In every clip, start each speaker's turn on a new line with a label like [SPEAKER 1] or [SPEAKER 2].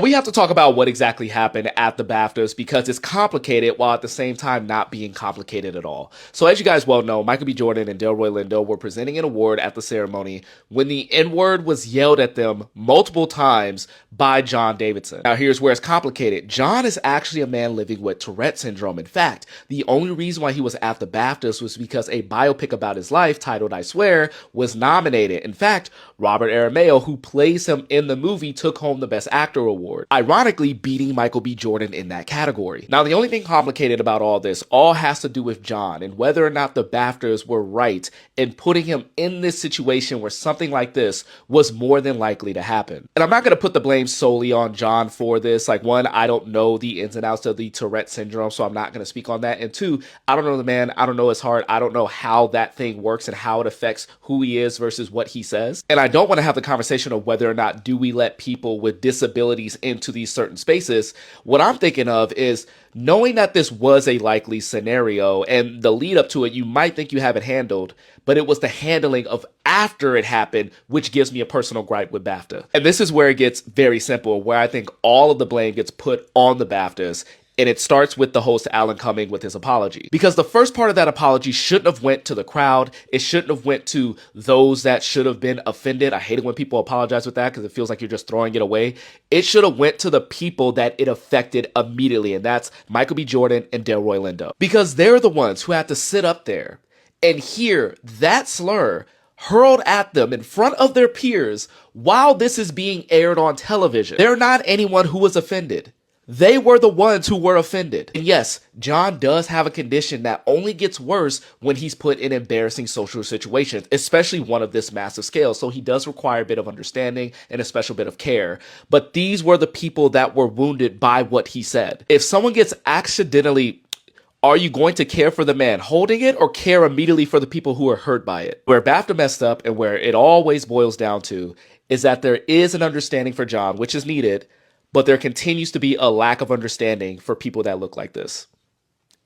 [SPEAKER 1] We have to talk about what exactly happened at the BAFTAs because it's complicated while at the same time not being complicated at all. So as you guys well know, Michael B. Jordan and Delroy Lindo were presenting an award at the ceremony when the N-word was yelled at them multiple times by John Davidson. Now here's where it's complicated. John is actually a man living with Tourette syndrome. In fact, the only reason why he was at the BAFTAs was because a biopic about his life titled I Swear was nominated. In fact, Robert Aramayo, who plays him in the movie, took home the Best Actor award, ironically beating Michael B. Jordan in that category. Now, the only thing complicated about all this all has to do with John and whether or not the BAFTAs were right in putting him in this situation where something like this was more than likely to happen. And I'm not going to put the blame solely on John for this. Like, one, I don't know the ins and outs of the Tourette syndrome, so I'm not going to speak on that. And two, I don't know the man. I don't know his heart. I don't know how that thing works and how it affects who he is versus what he says. And I don't want to have the conversation of whether or not do we let people with disabilities into these certain spaces. What I'm thinking of is knowing that this was a likely scenario and the lead up to it, you might think you have it handled, but it was the handling of after it happened, which gives me a personal gripe with BAFTA. And this is where it gets very simple, where I think all of the blame gets put on the BAFTAs. And it starts with the host Alan Cumming with his apology. Because the first part of that apology shouldn't have went to the crowd. It shouldn't have went to those that should have been offended. I hate it when people apologize with that because it feels like you're just throwing it away. It should have went to the people that it affected immediately. And that's Michael B. Jordan and Delroy Lindo. Because they're the ones who had to sit up there and hear that slur hurled at them in front of their peers while this is being aired on television. They're not anyone who was offended. They were the ones who were offended. And yes, John does have a condition that only gets worse when he's put in embarrassing social situations, especially one of this massive scale. So he does require a bit of understanding and a special bit of care. But these were the people that were wounded by what he said. If someone gets accidentally, are you going to care for the man holding it or care immediately for the people who are hurt by it? Where BAFTA messed up and where it always boils down to is that there is an understanding for John, which is needed, but there continues to be a lack of understanding for people that look like this.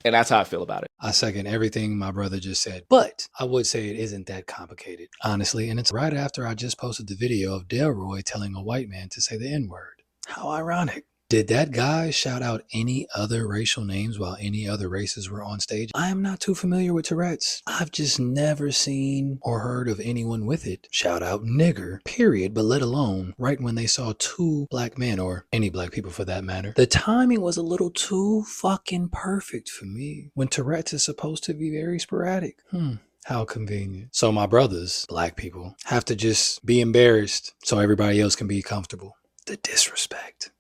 [SPEAKER 1] And that's how I feel about it.
[SPEAKER 2] I second everything my brother just said, but I would say it isn't that complicated, honestly. And it's right after I just posted the video of Delroy telling a white man to say the N-word. How ironic. Did that guy shout out any other racial names while any other races were on stage? I am not too familiar with Tourette's. I've just never seen or heard of anyone with it shout out nigger, period, but let alone right when they saw two black men, or any black people for that matter. The timing was a little too fucking perfect for me when Tourette's is supposed to be very sporadic. How convenient. So my brothers, black people, have to just be embarrassed so everybody else can be comfortable. The disrespect.